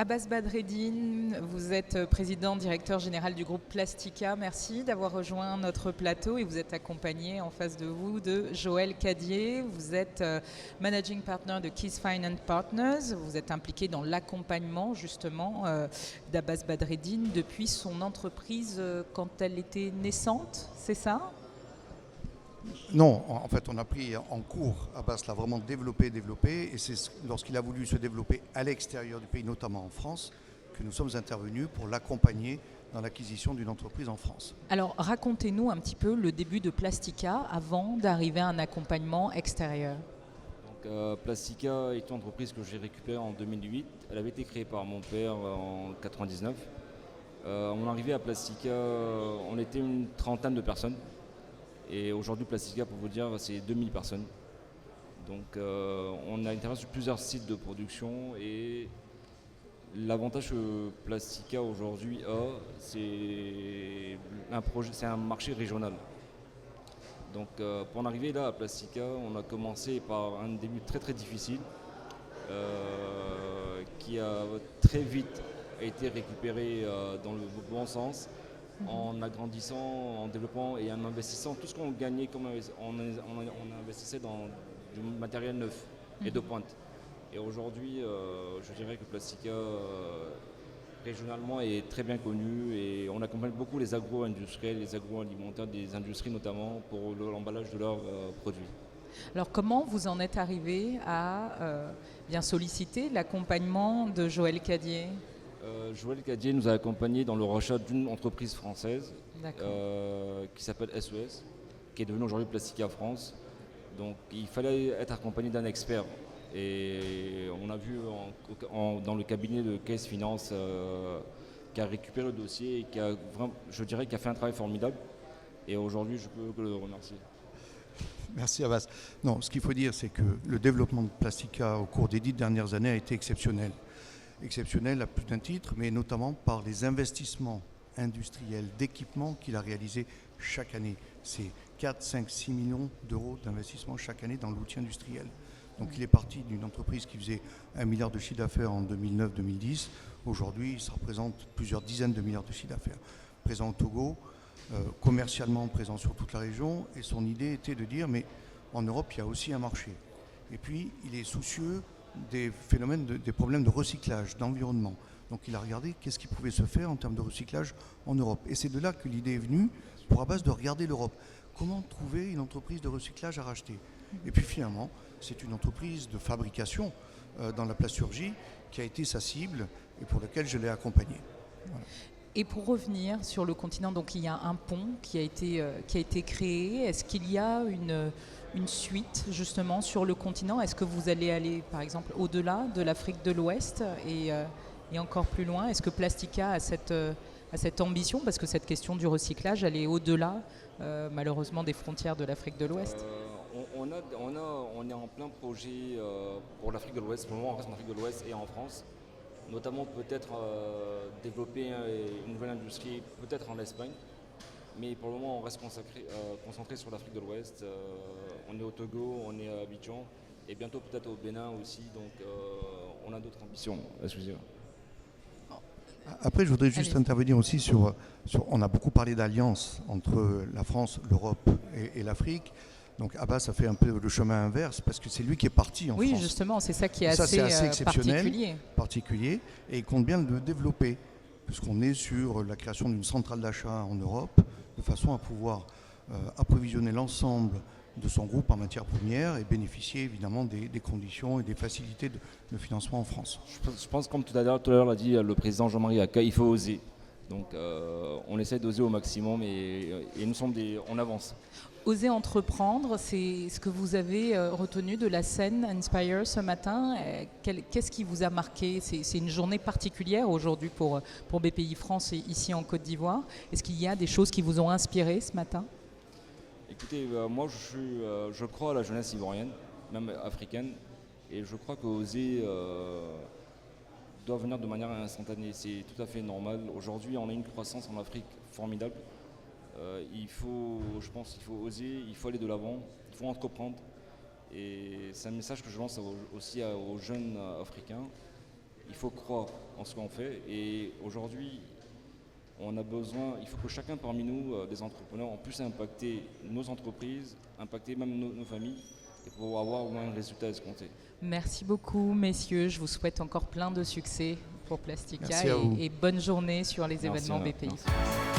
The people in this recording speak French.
Abbas Badreddine, vous êtes président directeur général du groupe Plastika. Merci d'avoir rejoint notre plateau et vous êtes accompagné en face de vous de Joël Cadier. Vous êtes managing partner de Keys Finance Partners. Vous êtes impliqué dans l'accompagnement justement d'Abbas Badreddine depuis son entreprise quand elle était naissante, c'est ça ? Non, en fait, on a pris en cours, Abbas l'a vraiment développé, et c'est lorsqu'il a voulu se développer à l'extérieur du pays, notamment en France, que nous sommes intervenus pour l'accompagner dans l'acquisition d'une entreprise en France. Alors, racontez-nous un petit peu le début de Plastika avant d'arriver à un accompagnement extérieur. Donc, Plastika est une entreprise que j'ai récupérée en 2008. Elle avait été créée par mon père en 1999. On est arrivé à Plastika, on était une trentaine de personnes. Et aujourd'hui, Plastika, pour vous dire, c'est 2000 personnes. Donc, on a intervenu sur plusieurs sites de production. Et l'avantage que Plastika aujourd'hui a, c'est un marché régional. Donc, pour en arriver là à Plastika, on a commencé par un début très très difficile, qui a très vite été récupéré dans le bon sens. En agrandissant, en développant et en investissant tout ce qu'on gagnait, on investissait dans du matériel neuf et de pointe. Et aujourd'hui, je dirais que Plastika régionalement est très bien connu et on accompagne beaucoup les agro-industriels, les agroalimentaires, des industries notamment pour l'emballage de leurs produits. Alors comment vous en êtes arrivé à bien solliciter l'accompagnement de Joël Cadier ? Joël Cadier nous a accompagnés dans le rachat d'une entreprise française qui s'appelle SES, qui est devenue aujourd'hui Plastika France. Donc il fallait être accompagné d'un expert. Et on a vu dans le cabinet de Keys Finance qui a récupéré le dossier et qui a fait un travail formidable. Et aujourd'hui, je peux que le remercier. Merci Abbas. Non, ce qu'il faut dire, c'est que le développement de Plastika au cours des 10 dernières années a été exceptionnel. Exceptionnel à plus d'un titre, mais notamment par les investissements industriels d'équipement qu'il a réalisés chaque année. C'est 4, 5, 6 millions d'euros d'investissement chaque année dans l'outil industriel. Donc il est parti d'une entreprise qui faisait 1 milliard de chiffre d'affaires en 2009-2010. Aujourd'hui, ça représente plusieurs dizaines de milliards de chiffre d'affaires. Présent au Togo, commercialement présent sur toute la région. Et son idée était de dire, mais en Europe, il y a aussi un marché. Et puis, il est soucieux des phénomènes, des problèmes de recyclage, d'environnement. Donc il a regardé qu'est-ce qui pouvait se faire en termes de recyclage en Europe. Et c'est de là que l'idée est venue pour Abbas de regarder l'Europe. Comment trouver une entreprise de recyclage à racheter ? Et puis finalement, c'est une entreprise de fabrication dans la plasturgie qui a été sa cible et pour laquelle je l'ai accompagné. Voilà. Et pour revenir sur le continent, donc il y a un pont qui a été créé. Est-ce qu'il y a une suite justement sur le continent ? Est-ce que vous allez aller par exemple au-delà de l'Afrique de l'Ouest et encore plus loin ? Est-ce que Plastika a cette ambition ? Parce que cette question du recyclage, elle est au-delà malheureusement des frontières de l'Afrique de l'Ouest. On est en plein projet pour l'Afrique de l'Ouest. Pour le moment, on reste en Afrique de l'Ouest et en France. Notamment peut-être développer une nouvelle industrie, peut-être en Espagne. Mais pour le moment, on reste concentré sur l'Afrique de l'Ouest. On est au Togo, on est à Abidjan et bientôt peut-être au Bénin aussi. Donc on a d'autres ambitions, excusez-moi. Après, je voudrais juste intervenir aussi sur... On a beaucoup parlé d'alliance entre la France, l'Europe et l'Afrique. Donc Abbas a fait un peu le chemin inverse parce que c'est lui qui est parti en France. Oui, justement, c'est ça qui est c'est assez exceptionnel, particulier, et il compte bien le développer, puisqu'on est sur la création d'une centrale d'achat en Europe, de façon à pouvoir approvisionner l'ensemble de son groupe en matières premières et bénéficier évidemment des conditions et des facilités de financement en France. Je pense comme tout à l'heure l'a dit le président Jean-Marie Hacquet, il faut oser. Donc on essaie d'oser au maximum et nous sommes on avance. Oser entreprendre, c'est ce que vous avez retenu de la scène Inspire ce matin. Qu'est-ce qui vous a marqué ? C'est une journée particulière aujourd'hui pour BPI France et ici en Côte d'Ivoire. Est-ce qu'il y a des choses qui vous ont inspiré ce matin ? Écoutez, moi je crois à la jeunesse ivoirienne, même africaine, et je crois qu'oser doit venir de manière instantanée. C'est tout à fait normal. Aujourd'hui, on a une croissance en Afrique formidable. Je pense qu'il faut oser, il faut aller de l'avant, il faut entreprendre. Et c'est un message que je lance aussi aux jeunes africains. il faut croire en ce qu'on fait. Et aujourd'hui, on a besoin, il faut que chacun parmi nous, des entrepreneurs, on puisse impacter nos entreprises, impacter même nos familles, et pour avoir au moins un résultat escompté. Merci beaucoup, messieurs. Je vous souhaite encore plein de succès pour Plastica Merci à vous. et bonne journée sur les Merci, événements BPI. merci.